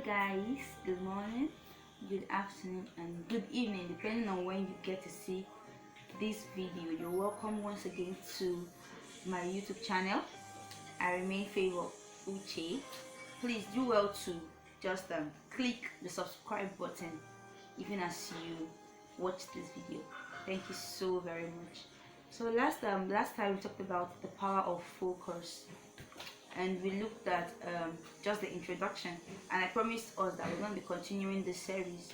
Guys, good morning, good afternoon, and good evening, depending on when you get to see this video. You're welcome once again to my YouTube channel. I remain Favor Uche. Please do well to just click the subscribe button even as you watch this video. Thank you so very much. So last time we talked about the power of focus, and we looked at just the introduction, and I promised us that we're going to be continuing this series.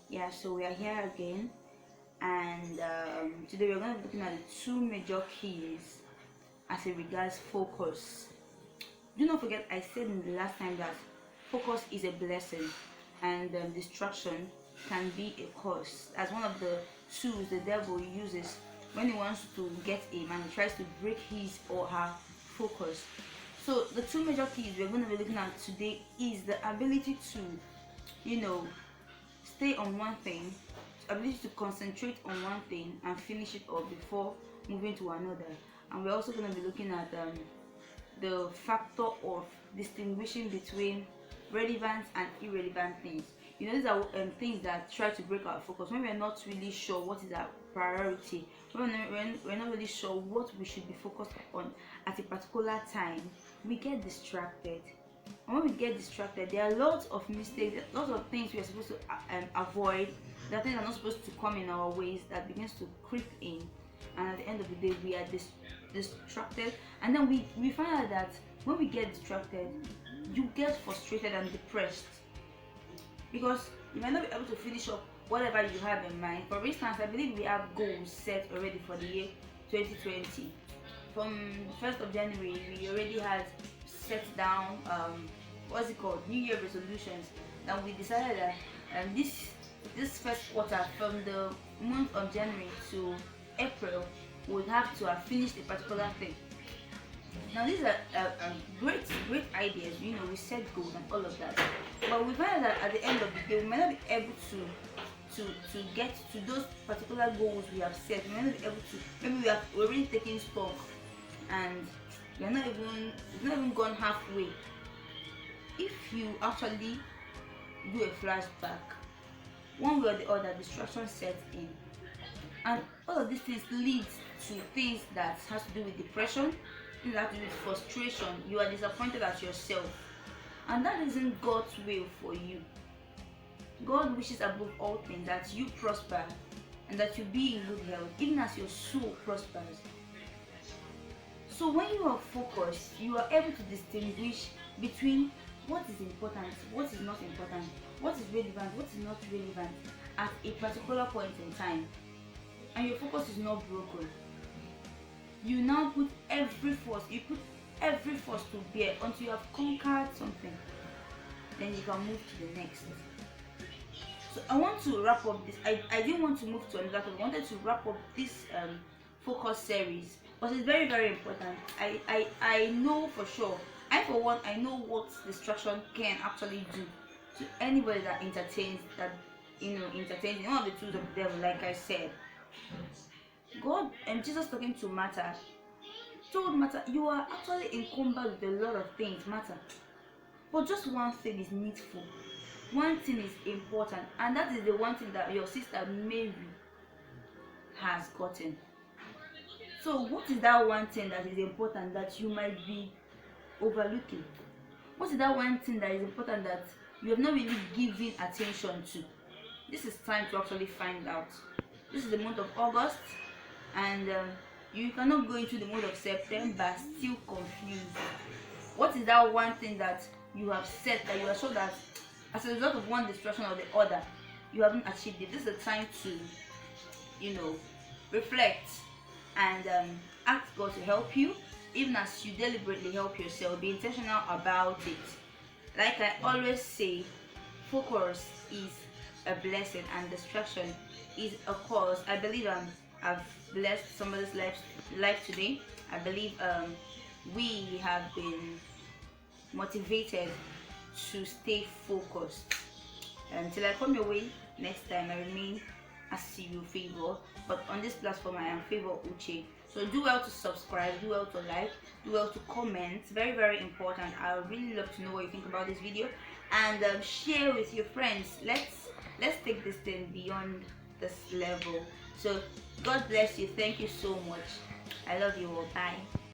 Yeah, so we are here again, and today we're going to be looking at the two major keys as it regards focus. Do not forget, I said in the last time that focus is a blessing, and distraction can be a curse. As one of the tools the devil uses when he wants to get him and he tries to break his or her focus. So the two major keys we're going to be looking at today is the ability to, stay on one thing, ability to concentrate on one thing and finish it off before moving to another. And we're also going to be looking at the factor of distinguishing between relevant and irrelevant things. These are things that try to break our focus when we're not really sure what is our priority, when we're not really sure what we should be focused on at a particular time. We get distracted, and when we get distracted, there are lots of mistakes, lots of things we are supposed to avoid. That things are not supposed to come in our ways that begins to creep in, and at the end of the day, we are distracted. And then we find out that when we get distracted, you get frustrated and depressed because you might not be able to finish up whatever you have in mind. For instance, I believe we have goals set already for the year 2020. From 1st of January, we already had set down what's it called, New Year resolutions. And we decided that this first quarter, from the month of January to April, we would have to have finished a particular thing. Now these are great ideas. We set goals and all of that, but we find that at the end of the day, we might not be able to get to those particular goals we have set. We might not be able to. Maybe we're already taking stock, and we're not even gone halfway. If you actually do a flashback, one way or the other, distraction sets in, and all of these things lead to things that has to do with depression, things that have to do with frustration. You are disappointed at yourself, and that isn't God's will for you. God wishes above all things that you prosper and that you be in good health, even as your soul prospers. So when you are focused, you are able to distinguish between what is important, what is not important, what is relevant, what is not relevant at a particular point in time, and your focus is not broken. You now put every force to bear until you have conquered something. Then you can move to the next. So I want to wrap up this. I didn't want to move to another topic. I wanted to wrap up this focus series, but it's very, very important. I know for sure. For one, I know what distraction can actually do to anybody that entertains one of the tools of the devil. Like I said, God and Jesus, talking to Martha, told Martha, you are actually encumbered with a lot of things, Martha, but just one thing is needful. One thing is important, and that is the one thing that your sister Mary has gotten. So what is that one thing that is important that you might be overlooking? What is that one thing that is important that you have not really given attention to? This is time to actually find out. This is the month of August, and you cannot go into the month of September still confused. What is that one thing that you have said that you are sure that as a result of one distraction or the other, you haven't achieved it? This is the time to, reflect and ask God to help you, even as you deliberately help yourself. Be intentional about it. Like I always say, focus is a blessing and distraction is a cause. I believe I've blessed somebody's life today. I believe we have been motivated to stay focused. Until I come your way next time, I remain as you Favor, but on this platform I am Favor Uche. So do well to subscribe, do well to like, well to comment. Very, very important. I would really love to know what you think about this video, and share with your friends. Let's take this thing beyond this level. So God bless you. Thank you so much. I love you all. Bye.